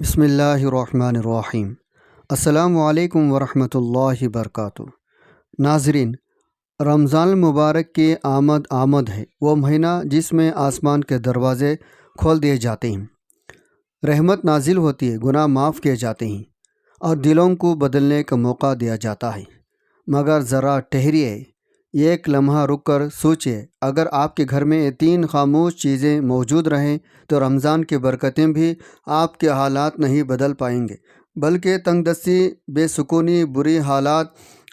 بسم اللہ الرحمن الرحیم۔ السلام علیکم ورحمۃ اللہ وبرکاتہ۔ ناظرین، رمضان المبارک کی آمد ہے وہ مہینہ جس میں آسمان کے دروازے کھول دیے جاتے ہیں، رحمت نازل ہوتی ہے، گناہ معاف کیے جاتے ہیں اور دلوں کو بدلنے کا موقع دیا جاتا ہے۔ مگر ذرا ٹھہریے، ایک لمحہ رک کر سوچئے، اگر آپ کے گھر میں یہ تین خاموش چیزیں موجود رہیں تو رمضان کی برکتیں بھی آپ کے حالات نہیں بدل پائیں گے، بلکہ تنگ دستی، بے سکونی، بری حالات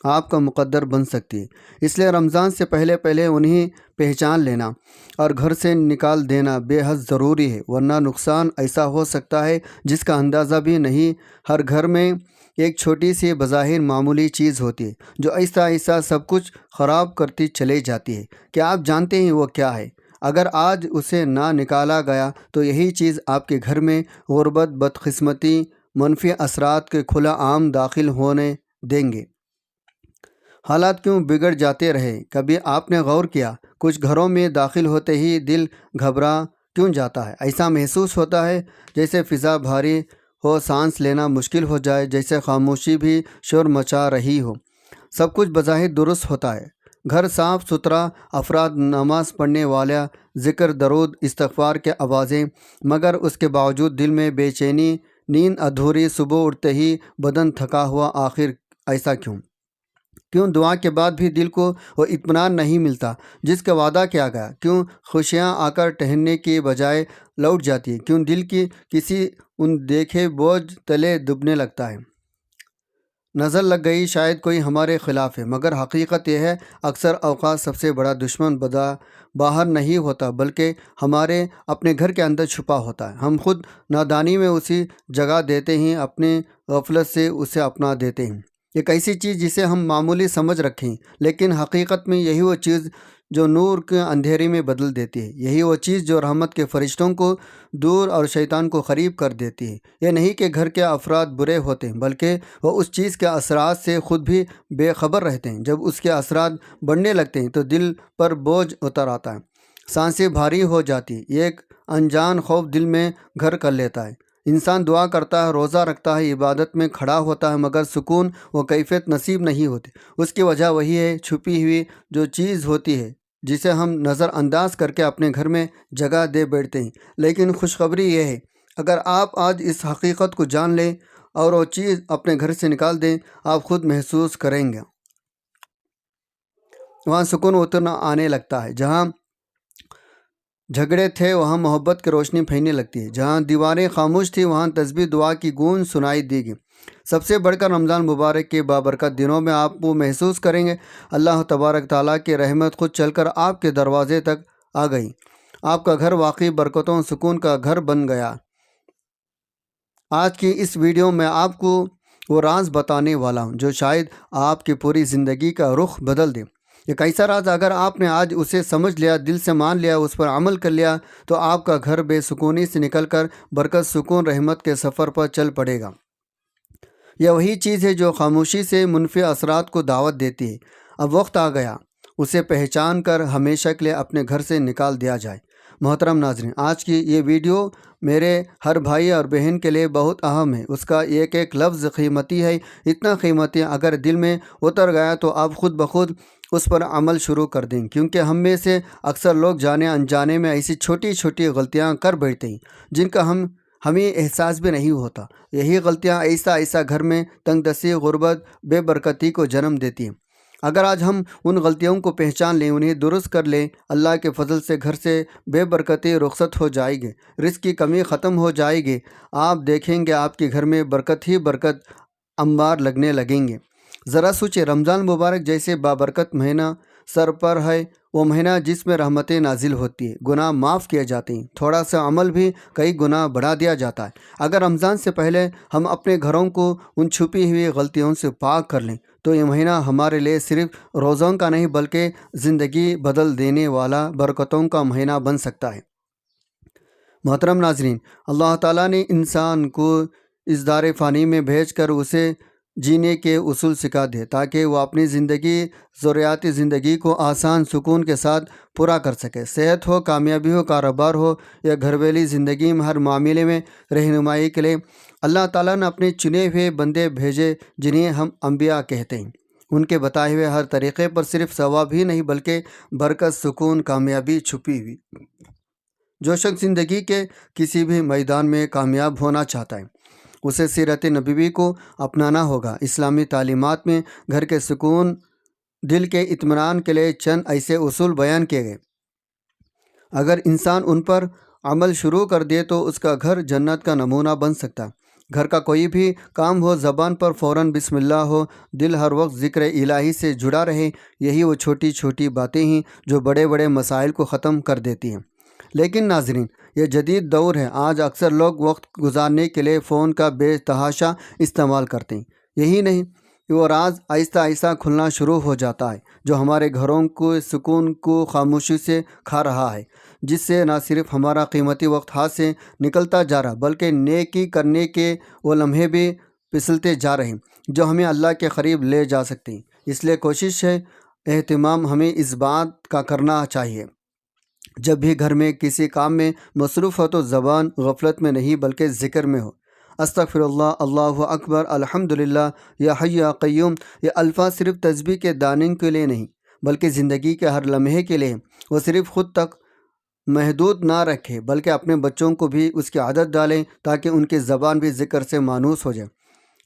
آپ کا مقدر بن سکتی ہے۔ اس لیے رمضان سے پہلے انہیں پہچان لینا اور گھر سے نکال دینا بے حد ضروری ہے، ورنہ نقصان ایسا ہو سکتا ہے جس کا اندازہ بھی نہیں۔ ہر گھر میں ایک چھوٹی سی بظاہر معمولی چیز ہوتی ہے جو آہستہ آہستہ سب کچھ خراب کرتی چلی جاتی ہے۔ کیا آپ جانتے ہیں وہ کیا ہے؟ اگر آج اسے نہ نکالا گیا تو یہی چیز آپ کے گھر میں غربت، بدقسمتی، منفی اثرات کے کھلا عام داخل ہونے دیں گے۔ حالات کیوں بگڑ جاتے رہے؟ کبھی آپ نے غور کیا کچھ گھروں میں داخل ہوتے ہی دل گھبرا کیوں جاتا ہے؟ ایسا محسوس ہوتا ہے جیسے فضا بھاری ہو، سانس لینا مشکل ہو جائے، جیسے خاموشی بھی شور مچا رہی ہو۔ سب کچھ بظاہر درست ہوتا ہے، گھر صاف ستھرا، افراد نماز پڑھنے والا، ذکر، درود، استغفار کے آوازیں، مگر اس کے باوجود دل میں بے چینی، نیند ادھوری، صبح اٹھتے ہی بدن تھکا ہوا۔ آخر ایسا کیوں دعا کے بعد بھی دل کو وہ اطمینان نہیں ملتا جس کا وعدہ کیا گیا؟ کیوں خوشیاں آ کر ٹہلنے کی بجائے لوٹ جاتی ہے؟ کیوں دل کی کسی ان دیکھے بوجھ تلے دبنے لگتا ہے؟ نظر لگ گئی شاید کوئی ہمارے خلاف ہے، مگر حقیقت یہ ہے اکثر اوقات سب سے بڑا دشمن باہر نہیں ہوتا بلکہ ہمارے اپنے گھر کے اندر چھپا ہوتا ہے۔ ہم خود نادانی میں اسی جگہ دیتے ہیں، اپنے غفلت سے اسے اپنا دیتے ہیں۔ ایک ایسی چیز جسے ہم معمولی سمجھ رکھیں، لیکن حقیقت میں یہی وہ چیز جو نور کے اندھیرے میں بدل دیتی ہے، یہی وہ چیز جو رحمت کے فرشتوں کو دور اور شیطان کو قریب کر دیتی ہے۔ یہ نہیں کہ گھر کے افراد برے ہوتے ہیں، بلکہ وہ اس چیز کے اثرات سے خود بھی بے خبر رہتے ہیں۔ جب اس کے اثرات بڑھنے لگتے ہیں تو دل پر بوجھ اتر آتا ہے، سانسیں بھاری ہو جاتی ہیں، ایک انجان خوف دل میں گھر کر لیتا ہے۔ انسان دعا کرتا ہے، روزہ رکھتا ہے، عبادت میں کھڑا ہوتا ہے، مگر سکون و کیفیت نصیب نہیں ہوتی۔ اس کی وجہ وہی ہے، چھپی ہوئی جو چیز ہوتی ہے جسے ہم نظر انداز کر کے اپنے گھر میں جگہ دے بیٹھتے ہیں۔ لیکن خوشخبری یہ ہے، اگر آپ آج اس حقیقت کو جان لیں اور وہ چیز اپنے گھر سے نکال دیں، آپ خود محسوس کریں گے وہاں سکون اترنا آنے لگتا ہے۔ جہاں جھگڑے تھے وہاں محبت کی روشنی پھیلنے لگتی ہے، جہاں دیواریں خاموش تھیں وہاں تسبیح دعا کی گونج سنائی دے گی۔ سب سے بڑھ کر رمضان مبارک کے بابرکت دنوں میں آپ وہ محسوس کریں گے اللہ تبارک تعالیٰ کی رحمت خود چل کر آپ کے دروازے تک آ گئی۔ آپ کا گھر واقعی برکتوں سکون کا گھر بن گیا۔ آج کی اس ویڈیو میں آپ کو وہ راز بتانے والا ہوں جو شاید آپ کی پوری زندگی کا رخ بدل دے۔ ایک ایسا راز اگر آپ نے آج اسے سمجھ لیا، دل سے مان لیا، اس پر عمل کر لیا تو آپ کا گھر بے سکونی سے نکل کر برکت، سکون، رحمت کے سفر پر چل پڑے گا۔ یہ وہی چیز ہے جو خاموشی سے منفی اثرات کو دعوت دیتی ہے۔ اب وقت آ گیا اسے پہچان کر ہمیشہ کے لیے اپنے گھر سے نکال دیا جائے۔ محترم ناظرین، آج کی یہ ویڈیو میرے ہر بھائی اور بہن کے لیے بہت اہم ہے۔ اس کا ایک ایک لفظ قیمتی ہے، اتنا قیمتی اگر دل میں اتر گیا تو آپ خود بخود اس پر عمل شروع کر دیں، کیونکہ ہم میں سے اکثر لوگ جانے انجانے میں ایسی چھوٹی چھوٹی غلطیاں کر بیٹھتے ہیں جن کا ہمیں احساس بھی نہیں ہوتا۔ یہی غلطیاں ایسا ایسا گھر میں تنگ دستی، غربت، بے برکتی کو جنم دیتی ہیں۔ اگر آج ہم ان غلطیوں کو پہچان لیں، انہیں درست کر لیں، اللہ کے فضل سے گھر سے بے برکتی رخصت ہو جائے گی، رزق کی کمی ختم ہو جائے گی۔ آپ دیکھیں گے آپ کے گھر میں برکت ہی برکت انبار لگنے لگیں گے۔ ذرا سوچیں، رمضان مبارک جیسے بابرکت مہینہ سر پر ہے، وہ مہینہ جس میں رحمتیں نازل ہوتی ہے، گناہ معاف کیے جاتے ہیں، تھوڑا سا عمل بھی کئی گنا بڑھا دیا جاتا ہے۔ اگر رمضان سے پہلے ہم اپنے گھروں کو ان چھپی ہوئی غلطیوں سے پاک کر لیں تو یہ مہینہ ہمارے لیے صرف روزوں کا نہیں بلکہ زندگی بدل دینے والا برکتوں کا مہینہ بن سکتا ہے۔ محترم ناظرین، اللہ تعالیٰ نے انسان کو اس دار فانی میں بھیج کر اسے جینے کے اصول سکھا دے تاکہ وہ اپنی ضروریاتی زندگی کو آسان سکون کے ساتھ پورا کر سکے۔ صحت ہو، کامیابی ہو، کاروبار ہو یا گھریلو زندگی میں ہر معاملے میں رہنمائی کے لیے اللہ تعالیٰ نے اپنے چنے ہوئے بندے بھیجے جنہیں ہم انبیاء کہتے ہیں۔ ان کے بتائے ہوئے ہر طریقے پر صرف ثواب ہی نہیں بلکہ برکت، سکون، کامیابی چھپی ہوئی۔ جو شخص زندگی کے کسی بھی میدان میں کامیاب ہونا چاہتا ہے اسے سیرت نبوی کو اپنانا ہوگا۔ اسلامی تعلیمات میں گھر کے سکون، دل کے اطمینان کے لیے چند ایسے اصول بیان کیے گئے۔ اگر انسان ان پر عمل شروع کر دے تو اس کا گھر جنت کا نمونہ بن سکتا ہے۔ گھر کا کوئی بھی کام ہو، زبان پر فوراً بسم اللہ ہو، دل ہر وقت ذکر الہی سے جڑا رہے، یہی وہ چھوٹی چھوٹی باتیں ہیں جو بڑے بڑے مسائل کو ختم کر دیتی ہیں۔ لیکن ناظرین، یہ جدید دور ہے۔ آج اکثر لوگ وقت گزارنے کے لیے فون کا بے تحاشا استعمال کرتے ہیں۔ یہی نہیں، وہ راز آہستہ آہستہ کھلنا شروع ہو جاتا ہے جو ہمارے گھروں کو سکون کو خاموشی سے کھا رہا ہے، جس سے نہ صرف ہمارا قیمتی وقت ہاتھ سے نکلتا جا رہا بلکہ نیکی کرنے کے وہ لمحے بھی پھسلتے جا رہے ہیں جو ہمیں اللہ کے قریب لے جا سکتے ہیں۔ اس لیے کوشش ہے، اہتمام ہمیں اس بات کا کرنا چاہیے جب بھی گھر میں کسی کام میں مصروف ہو تو زبان غفلت میں نہیں بلکہ ذکر میں ہو۔ استغفر اللہ، اللہ اکبر، الحمدللہ، یا حی یا قیوم، یہ الفاظ صرف تسبیح کے دانے کے لیے نہیں بلکہ زندگی کے ہر لمحے کے لیے۔ وہ صرف خود تک محدود نہ رکھے بلکہ اپنے بچوں کو بھی اس کی عادت ڈالیں تاکہ ان کی زبان بھی ذکر سے مانوس ہو جائے۔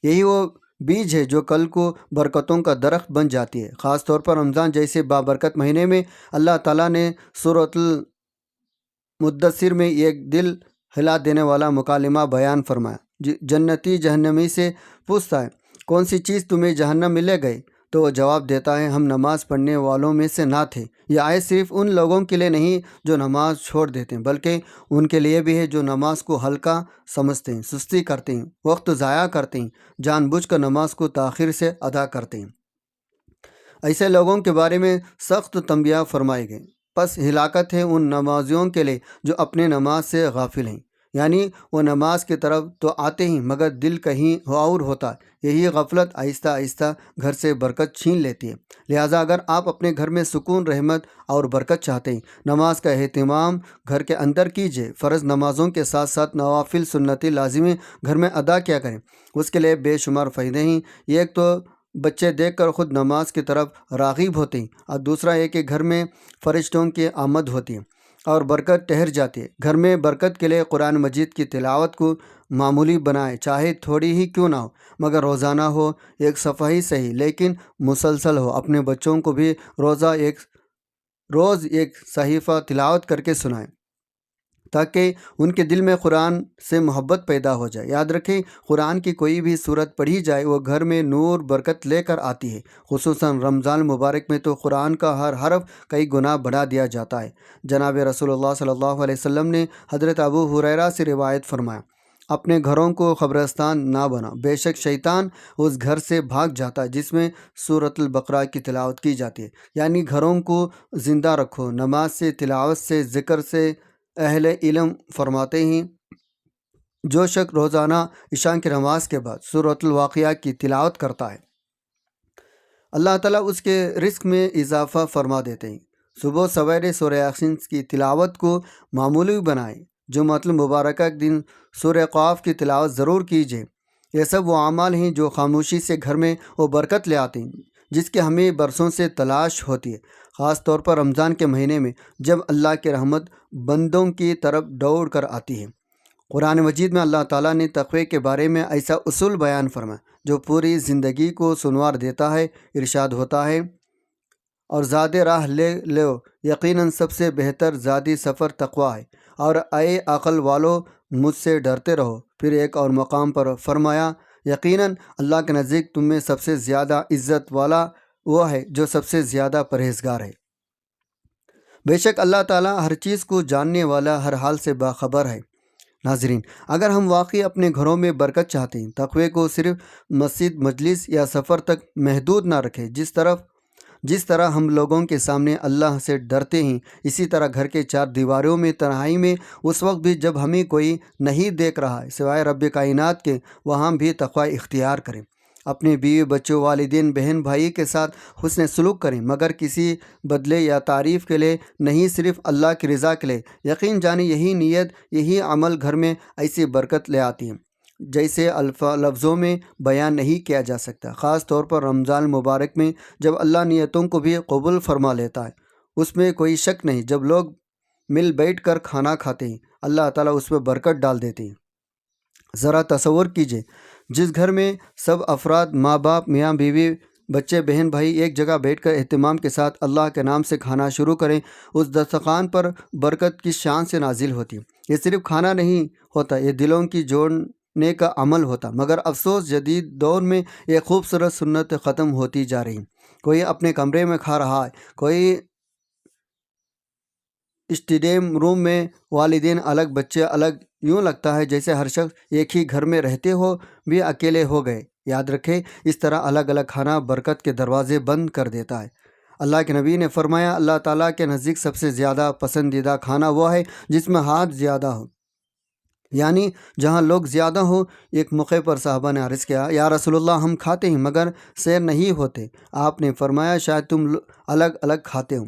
یہی وہ بیج ہے جو کل کو برکتوں کا درخت بن جاتی ہے۔ خاص طور پر رمضان جیسے بابرکت مہینے میں اللہ تعالیٰ نے سورۃ المدثر میں ایک دل ہلا دینے والا مکالمہ بیان فرمایا۔ جنتی جہنمی سے پوچھتا ہے، کون سی چیز تمہیں جہنم میں لے گئی؟ تو وہ جواب دیتا ہے، ہم نماز پڑھنے والوں میں سے نہ تھے۔ یہ آیت صرف ان لوگوں کے لیے نہیں جو نماز چھوڑ دیتے ہیں بلکہ ان کے لیے بھی ہے جو نماز کو ہلکا سمجھتے ہیں، سستی کرتے ہیں، وقت ضائع کرتے ہیں، جان بوجھ کر نماز کو تاخیر سے ادا کرتے ہیں۔ ایسے لوگوں کے بارے میں سخت تنبیہ فرمائے گئے۔ پس ہلاکت ہے ان نمازیوں کے لیے جو اپنے نماز سے غافل ہیں، یعنی وہ نماز کی طرف تو آتے ہیں مگر دل کہیں اور ہوتا ہے۔ یہی غفلت آہستہ آہستہ گھر سے برکت چھین لیتی ہے۔ لہٰذا اگر آپ اپنے گھر میں سکون، رحمت اور برکت چاہتے ہیں، نماز کا اہتمام گھر کے اندر کیجیے۔ فرض نمازوں کے ساتھ ساتھ نوافل، سنتی لازمی گھر میں ادا کیا کریں، اس کے لیے بے شمار فائدے ہیں۔ ایک تو بچے دیکھ کر خود نماز کی طرف راغب ہوتے ہیں، اور دوسرا یہ کہ گھر میں فرشتوں کی آمد ہوتی ہے اور برکت ٹھہر جاتی ہے۔ گھر میں برکت کے لیے قرآن مجید کی تلاوت کو معمولی بنائیں، چاہے تھوڑی ہی کیوں نہ ہو، مگر روزانہ ہو، ایک صفحہ ہی صحیح لیکن مسلسل ہو۔ اپنے بچوں کو بھی روز ایک صحیفہ تلاوت کر کے سنائیں تاکہ ان کے دل میں قرآن سے محبت پیدا ہو جائے۔ یاد رکھیں، قرآن کی کوئی بھی سورت پڑھی جائے وہ گھر میں نور، برکت لے کر آتی ہے۔ خصوصاً رمضان مبارک میں تو قرآن کا ہر حرف کئی گنا بڑھا دیا جاتا ہے۔ جناب رسول اللہ صلی اللہ علیہ وسلم نے حضرت ابو ہریرہ سے روایت فرمایا، اپنے گھروں کو قبرستان نہ بنا، بے شک شیطان اس گھر سے بھاگ جاتا ہے جس میں سورۃ البقرہ کی تلاوت کی جاتی ہے۔ یعنی گھروں کو زندہ رکھو، نماز سے، تلاوت سے، ذکر سے۔ اہل علم فرماتے ہیں جو شخص روزانہ عشاء کی نماز کے بعد سورۃ الواقعہ کی تلاوت کرتا ہے، اللہ تعالیٰ اس کے رزق میں اضافہ فرما دیتے ہیں۔ صبح سویرے سورہ یاسین کی تلاوت کو معمولی بنائیں۔ جمعۃ المبارکہ کے دن سورہ قاف کی تلاوت ضرور کیجیے۔ یہ سب وہ اعمال ہیں جو خاموشی سے گھر میں وہ برکت لے آتے ہیں جس کی ہمیں برسوں سے تلاش ہوتی ہے، خاص طور پر رمضان کے مہینے میں جب اللہ کی رحمت بندوں کی طرف دوڑ کر آتی ہے۔ قرآن مجید میں اللہ تعالیٰ نے تقوی کے بارے میں ایسا اصول بیان فرمایا جو پوری زندگی کو سنوار دیتا ہے۔ ارشاد ہوتا ہے، اور زاد راہ لے لو، یقیناً سب سے بہتر زادی سفر تقوی ہے، اور اے عقل والو مجھ سے ڈرتے رہو۔ پھر ایک اور مقام پر فرمایا، یقیناً اللہ کے نزدیک تم میں سب سے زیادہ عزت والا وہ ہے جو سب سے زیادہ پرہیزگار ہے۔ بے شک اللہ تعالیٰ ہر چیز کو جاننے والا، ہر حال سے باخبر ہے۔ ناظرین، اگر ہم واقعی اپنے گھروں میں برکت چاہتے ہیں، تقوی کو صرف مسجد، مجلس یا سفر تک محدود نہ رکھیں۔ جس طرح ہم لوگوں کے سامنے اللہ سے ڈرتے ہیں، اسی طرح گھر کے چار دیواروں میں، تنہائی میں، اس وقت بھی جب ہمیں کوئی نہیں دیکھ رہا ہے سوائے رب کائنات کے، وہاں بھی تقوی اختیار کریں۔ اپنے بیوی بچوں والدین بہن بھائی کے ساتھ حسن سلوک کریں، مگر کسی بدلے یا تعریف کے لیے نہیں، صرف اللہ کی رضا کے لیے۔ یقین جانیں یہی نیت، یہی عمل گھر میں ایسی برکت لے آتی ہے جیسے لفظوں میں بیان نہیں کیا جا سکتا۔ خاص طور پر رمضان المبارک میں جب اللہ نیتوں کو بھی قبول فرما لیتا ہے، اس میں کوئی شک نہیں۔ جب لوگ مل بیٹھ کر کھانا کھاتے ہیں، اللہ تعالیٰ اس میں برکت ڈال دیتے ہیں۔ ذرا تصور کیجئے، جس گھر میں سب افراد، ماں باپ، میاں بیوی، بچے بہن بھائی ایک جگہ بیٹھ کر اہتمام کے ساتھ اللہ کے نام سے کھانا شروع کریں، اس دسترخوان پر برکت کس شان سے نازل ہوتی ہے۔ یہ صرف کھانا نہیں ہوتا، یہ دلوں کی جوڑنے کا عمل ہوتا۔ مگر افسوس، جدید دور میں یہ خوبصورت سنت ختم ہوتی جا رہی ہے۔ کوئی اپنے کمرے میں کھا رہا ہے، کوئی اسٹڈیم روم میں، والدین الگ، بچے الگ، یوں لگتا ہے جیسے ہر شخص ایک ہی گھر میں رہتے ہو بھی اکیلے ہو گئے۔ یاد رکھیں، اس طرح الگ الگ کھانا برکت کے دروازے بند کر دیتا ہے۔ اللہ کے نبی نے فرمایا، اللہ تعالیٰ کے نزدیک سب سے زیادہ پسندیدہ کھانا وہ ہے جس میں ہاتھ زیادہ ہو، یعنی جہاں لوگ زیادہ ہوں۔ ایک موقع پر صحابہ نے عرض کیا، یا رسول اللہ، ہم کھاتے ہیں مگر سیر نہیں ہوتے۔ آپ نے فرمایا، شاید تم الگ الگ کھاتے ہو۔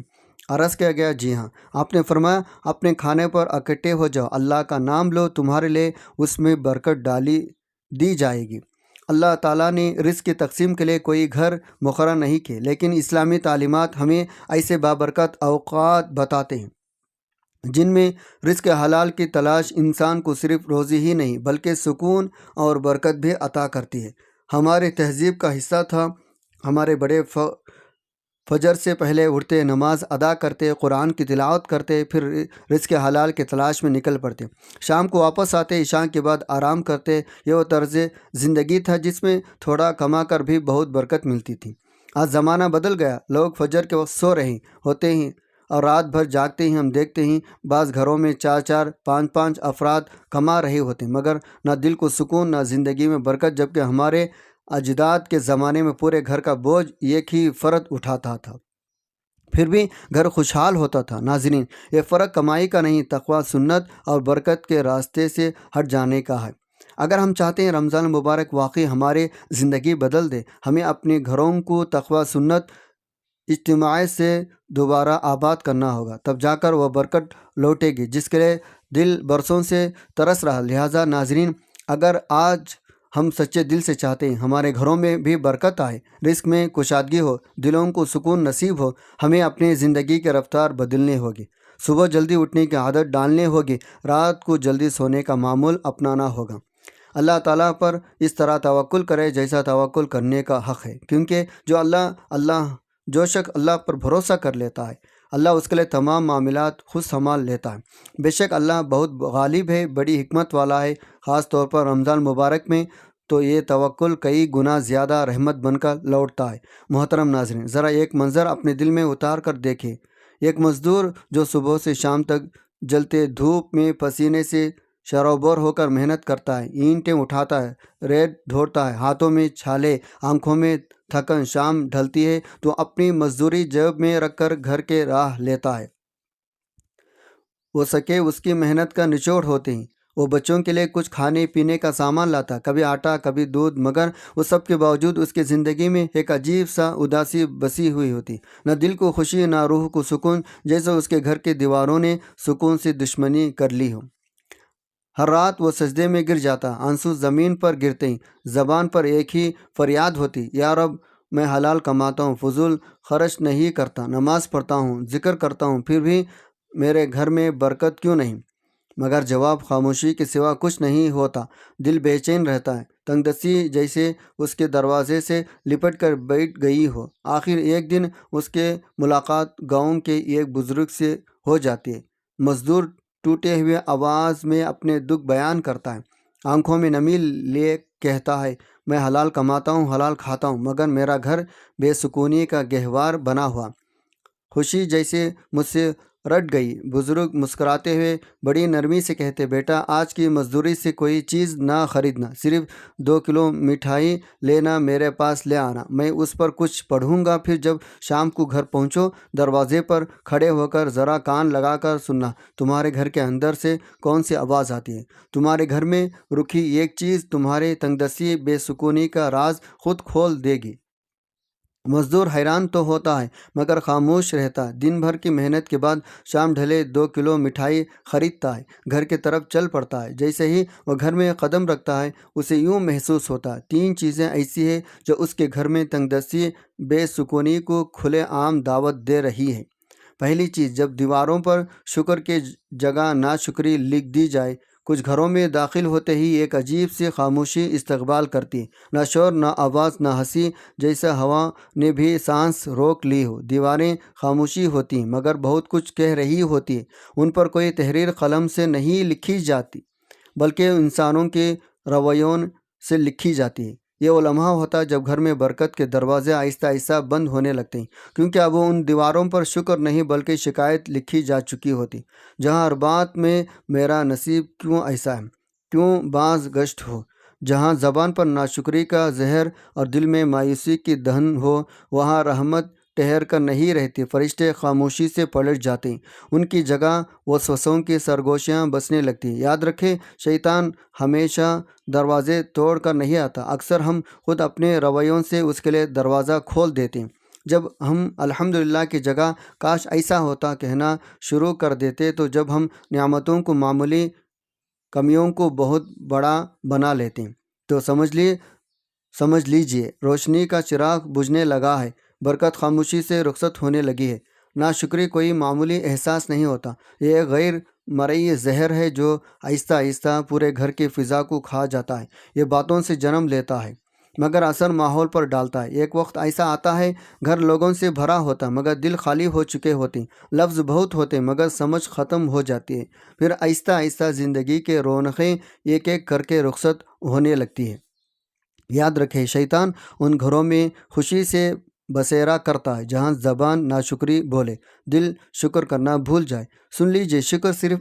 عرض کیا گیا، جی ہاں۔ آپ نے فرمایا، اپنے کھانے پر اکٹھے ہو جاؤ، اللہ کا نام لو، تمہارے لیے اس میں برکت دی جائے گی۔ اللہ تعالیٰ نے رزق کی تقسیم کے لیے کوئی گھر مقرر نہیں کیے، لیکن اسلامی تعلیمات ہمیں ایسے بابرکت اوقات بتاتے ہیں جن میں رزق حلال کی تلاش انسان کو صرف روزی ہی نہیں بلکہ سکون اور برکت بھی عطا کرتی ہے۔ ہماری تہذیب کا حصہ تھا، ہمارے بڑے فجر سے پہلے اٹھتے، نماز ادا کرتے، قرآن کی تلاوت کرتے، پھر رزق حلال کی تلاش میں نکل پڑتے، شام کو واپس آتے، عشاء کے بعد آرام کرتے۔ یہ وہ طرز زندگی تھا جس میں تھوڑا کما کر بھی بہت برکت ملتی تھی۔ آج زمانہ بدل گیا، لوگ فجر کے وقت سو رہے ہوتے ہیں اور رات بھر جاگتے ہیں۔ ہم دیکھتے ہیں بعض گھروں میں 4 5 افراد کما رہے ہوتے ہیں، مگر نہ دل کو سکون، نہ زندگی میں برکت، جبکہ ہمارے اجداد کے زمانے میں پورے گھر کا بوجھ ایک ہی فرد اٹھاتا تھا، پھر بھی گھر خوشحال ہوتا تھا۔ ناظرین، یہ فرق کمائی کا نہیں، تقوی، سنت اور برکت کے راستے سے ہٹ جانے کا ہے۔ اگر ہم چاہتے ہیں رمضان المبارک واقعی ہماری زندگی بدل دے، ہمیں اپنے گھروں کو تقوی، سنت، اجتماعیت سے دوبارہ آباد کرنا ہوگا، تب جا کر وہ برکت لوٹے گی جس کے لیے دل برسوں سے ترس رہا۔ لہٰذا ناظرین، اگر آج ہم سچے دل سے چاہتے ہیں ہمارے گھروں میں بھی برکت آئے، رزق میں کشادگی ہو، دلوں کو سکون نصیب ہو، ہمیں اپنی زندگی کی رفتار بدلنی ہوگی، صبح جلدی اٹھنے کی عادت ڈالنے ہوگی، رات کو جلدی سونے کا معمول اپنانا ہوگا۔ اللہ تعالیٰ پر اس طرح توکل کرے جیسا توکل کرنے کا حق ہے، کیونکہ جو شخص اللہ پر بھروسہ کر لیتا ہے، اللہ اس کے لیے تمام معاملات خود سنبھال لیتا ہے۔ بے شک اللہ بہت غالب ہے، بڑی حکمت والا ہے۔ خاص طور پر رمضان مبارک میں تو یہ توکل کئی گنا زیادہ رحمت بن کر لوٹتا ہے۔ محترم ناظرین، ذرا ایک منظر اپنے دل میں اتار کر دیکھیں۔ ایک مزدور جو صبح سے شام تک جلتے دھوپ میں پسینے سے شروبور ہو کر محنت کرتا ہے، اینٹیں اٹھاتا ہے، ریت ڈھوتا ہے، ہاتھوں میں چھالے، آنکھوں میں تھکن، شام ڈھلتی ہے تو اپنی مزدوری جیب میں رکھ کر گھر کے راہ لیتا ہے۔ وہ سکے اس کی محنت کا نچوڑ ہوتے ہیں۔ وہ بچوں کے لیے کچھ کھانے پینے کا سامان لاتا، کبھی آٹا، کبھی دودھ، مگر اس سب کے باوجود اس کی زندگی میں ایک عجیب سا اداسی بسی ہوئی ہوتی، نہ دل کو خوشی، نہ روح کو سکون، جیسے اس کے گھر کے دیواروں نے سکون سے دشمنی کر لی ہو۔ ہر رات وہ سجدے میں گر جاتا، آنسو زمین پر گرتے ہیں، زبان پر ایک ہی فریاد ہوتی، یا رب، میں حلال کماتا ہوں، فضول خرچ نہیں کرتا، نماز پڑھتا ہوں، ذکر کرتا ہوں، پھر بھی میرے گھر میں برکت کیوں نہیں؟ مگر جواب خاموشی کے سوا کچھ نہیں ہوتا۔ دل بے چین رہتا ہے، تنگ دستی جیسے اس کے دروازے سے لپٹ کر بیٹھ گئی ہو۔ آخر ایک دن اس کے ملاقات گاؤں کے ایک بزرگ سے ہو جاتی ہے۔ مزدور ٹوٹے ہوئے آواز میں اپنے دکھ بیان کرتا ہے، آنکھوں میں نمی لیے کہتا ہے، میں حلال کماتا ہوں، حلال کھاتا ہوں، مگر میرا گھر بے سکونی کا گہوار بنا ہوا، خوشی جیسے مجھ سے رٹ گئی۔ بزرگ مسکراتے ہوئے بڑی نرمی سے کہتے، بیٹا آج کی مزدوری سے کوئی چیز نہ خریدنا، صرف 2 کلو مٹھائی لینا، میرے پاس لے آنا، میں اس پر کچھ پڑھوں گا۔ پھر جب شام کو گھر پہنچو دروازے پر کھڑے ہو کر ذرا کان لگا کر سننا، تمہارے گھر کے اندر سے کون سی آواز آتی ہے۔ تمہارے گھر میں رکھی ایک چیز تمہارے تنگدستی بے سکونی کا راز خود کھول دے گی۔ مزدور حیران تو ہوتا ہے مگر خاموش رہتا ہے۔ دن بھر کی محنت کے بعد شام ڈھلے 2 کلو مٹھائی خریدتا ہے، گھر کی طرف چل پڑتا ہے۔ جیسے ہی وہ گھر میں قدم رکھتا ہے اسے یوں محسوس ہوتا ہے 3 چیزیں ایسی ہیں جو اس کے گھر میں تنگدستی بے سکونی کو کھلے عام دعوت دے رہی ہے۔ پہلی چیز، جب دیواروں پر شکر کے جگہ ناشکری لکھ دی جائے، کچھ گھروں میں داخل ہوتے ہی ایک عجیب سی خاموشی استقبال کرتی ہے، نہ شور نہ آواز نہ ہنسی، جیسے ہوا نے بھی سانس روک لی ہو۔ دیواریں خاموشی ہوتی ہیں مگر بہت کچھ کہہ رہی ہوتی ہے۔ ان پر کوئی تحریر قلم سے نہیں لکھی جاتی بلکہ انسانوں کے رویوں سے لکھی جاتی ہے۔ یہ وہ لمحہ ہوتا ہے جب گھر میں برکت کے دروازے آہستہ آہستہ بند ہونے لگتے ہیں، کیونکہ اب ان دیواروں پر شکر نہیں بلکہ شکایت لکھی جا چکی ہوتی، جہاں ہر بات میں میرا نصیب کیوں ایسا ہے، کیوں باز گشت ہو۔ جہاں زبان پر ناشکری کا زہر اور دل میں مایوسی کی دہن ہو، وہاں رحمت ٹھہر کر نہیں رہتی، فرشتے خاموشی سے پلٹ جاتے ہیں، ان کی جگہ وسوسوں کی سرگوشیاں بسنے لگتی ہیں۔ یاد رکھیں، شیطان ہمیشہ دروازے توڑ کر نہیں آتا، اکثر ہم خود اپنے رویوں سے اس کے لیے دروازہ کھول دیتے ہیں۔ جب ہم الحمدللہ کی جگہ کاش ایسا ہوتا کہنا شروع کر دیتے، تو جب ہم نعمتوں کو معمولی کمیوں کو بہت بڑا بنا لیتے ہیں، تو سمجھ لیجئے روشنی کا چراغ بجھنے لگا ہے، برکت خاموشی سے رخصت ہونے لگی ہے۔ ناشکری کوئی معمولی احساس نہیں ہوتا، یہ ایک غیر مرئی زہر ہے جو آہستہ آہستہ پورے گھر کی فضا کو کھا جاتا ہے۔ یہ باتوں سے جنم لیتا ہے مگر اثر ماحول پر ڈالتا ہے۔ ایک وقت ایسا آتا ہے گھر لوگوں سے بھرا ہوتا مگر دل خالی ہو چکے ہوتے، لفظ بہت ہوتے مگر سمجھ ختم ہو جاتی ہے۔ پھر آہستہ آہستہ زندگی کے رونقیں ایک ایک کر کے رخصت ہونے لگتی ہے۔ یاد رکھیں، شیطان ان گھروں میں خوشی سے بسیرا کرتا ہے جہاں زبان ناشکری بولے، دل شکر کرنا بھول جائے۔ سن لیجئے، شکر صرف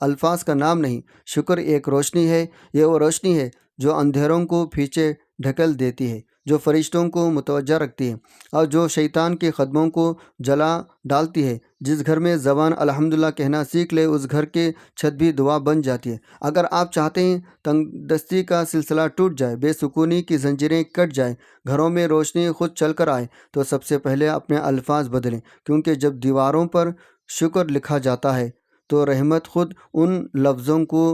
الفاظ کا نام نہیں، شکر ایک روشنی ہے۔ یہ وہ روشنی ہے جو اندھیروں کو پیچھے ڈھکیل دیتی ہے، جو فرشتوں کو متوجہ رکھتی ہے اور جو شیطان کے قدموں کو جلا ڈالتی ہے۔ جس گھر میں زبان الحمدللہ کہنا سیکھ لے اس گھر کی چھت بھی دعا بن جاتی ہے۔ اگر آپ چاہتے ہیں تنگدستی کا سلسلہ ٹوٹ جائے، بے سکونی کی زنجیریں کٹ جائیں، گھروں میں روشنی خود چل کر آئے، تو سب سے پہلے اپنے الفاظ بدلیں، کیونکہ جب دیواروں پر شکر لکھا جاتا ہے تو رحمت خود ان لفظوں کو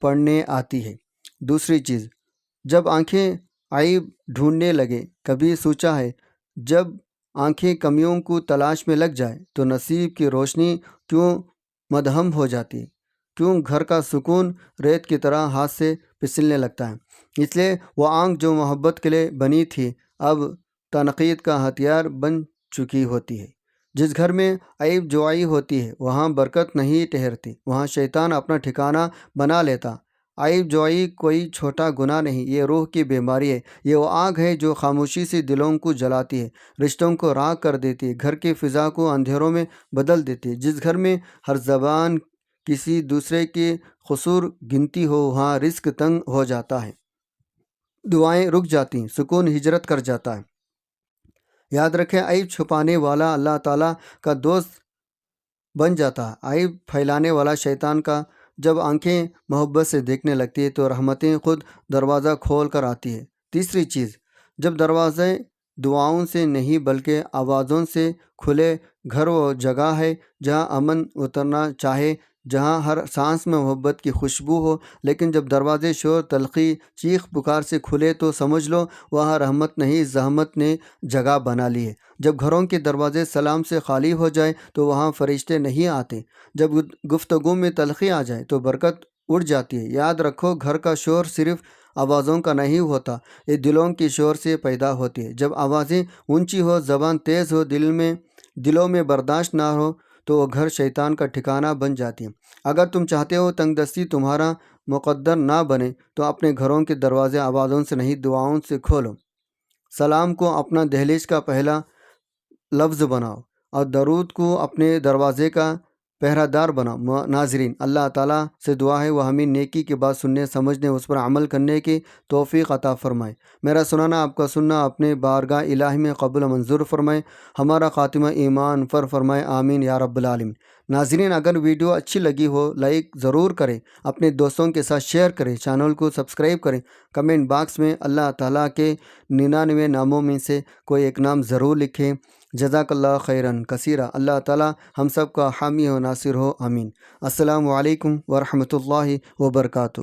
پڑھنے آتی ہے۔ دوسری چیز، جب آنکھیں عیب ڈھونڈنے لگے، کبھی سوچا ہے جب آنکھیں کمیوں کو تلاش میں لگ جائے تو نصیب کی روشنی کیوں مدھم ہو جاتی ہے، کیوں گھر کا سکون ریت کی طرح ہاتھ سے پھسلنے لگتا ہے۔ اس لیے وہ آنکھ جو محبت کے لیے بنی تھی اب تنقید کا ہتھیار بن چکی ہوتی ہے۔ جس گھر میں عیب جوئی ہوتی ہے وہاں برکت نہیں ٹھہرتی، وہاں شیطان اپنا ٹھکانہ بنا لیتا۔ عیب جوئی کوئی چھوٹا گناہ نہیں، یہ روح کی بیماری ہے۔ یہ وہ آگ ہے جو خاموشی سے دلوں کو جلاتی ہے، رشتوں کو راکھ کر دیتی ہے، گھر کی فضا کو اندھیروں میں بدل دیتی ہے۔ جس گھر میں ہر زبان کسی دوسرے کی قصور گنتی ہو وہاں رزق تنگ ہو جاتا ہے، دعائیں رک جاتی ہیں، سکون ہجرت کر جاتا ہے۔ یاد رکھیں، عیب چھپانے والا اللہ تعالیٰ کا دوست بن جاتا ہے، عیب پھیلانے والا شیطان کا۔ جب آنکھیں محبت سے دیکھنے لگتی ہے تو رحمتیں خود دروازہ کھول کر آتی ہے۔ تیسری چیز، جب دروازے دعاؤں سے نہیں بلکہ آوازوں سے کھلے، گھر وہ جگہ ہے جہاں امن اترنا چاہے، جہاں ہر سانس میں محبت کی خوشبو ہو، لیکن جب دروازے شور، تلخی، چیخ پکار سے کھلے تو سمجھ لو وہاں رحمت نہیں زحمت نے جگہ بنا لی ہے۔ جب گھروں کے دروازے سلام سے خالی ہو جائے تو وہاں فرشتے نہیں آتے، جب گفتگو میں تلخی آ جائے تو برکت اڑ جاتی ہے۔ یاد رکھو، گھر کا شور صرف آوازوں کا نہیں ہوتا، یہ دلوں کے شور سے پیدا ہوتی ہے۔ جب آوازیں اونچی ہو، زبان تیز ہو، دلوں میں برداشت نہ ہو تو وہ گھر شیطان کا ٹھکانہ بن جاتی ہے۔ اگر تم چاہتے ہو تنگدستی تمہارا مقدر نہ بنے تو اپنے گھروں کے دروازے آوازوں سے نہیں دعاؤں سے کھولو۔ سلام کو اپنا دہلیز کا پہلا لفظ بناؤ اور درود کو اپنے دروازے کا پہرہ دار بناؤ۔ ناظرین، اللہ تعالیٰ سے دعا ہے وہ ہمیں نیکی کی بات سننے، سمجھنے، اس پر عمل کرنے کی توفیق عطا فرمائے۔ میرا سنانا، آپ کا سننا اپنے بارگاہ الہی میں قبول و منظور فرمائے، ہمارا خاتمہ ایمان پر فرمائے، آمین یا رب العالمین۔ ناظرین، اگر ویڈیو اچھی لگی ہو لائک ضرور کریں، اپنے دوستوں کے ساتھ شیئر کریں، چینل کو سبسکرائب کریں، کمنٹ باکس میں اللہ تعالیٰ کے 99 ناموں میں سے کوئی ایک نام ضرور لکھیں۔ جزاک اللہ خیرن کثیرہ۔ اللہ تعالیٰ ہم سب کا حامی و ناصر ہو، آمین۔ السلام علیکم ورحمۃ اللہ وبرکاتہ۔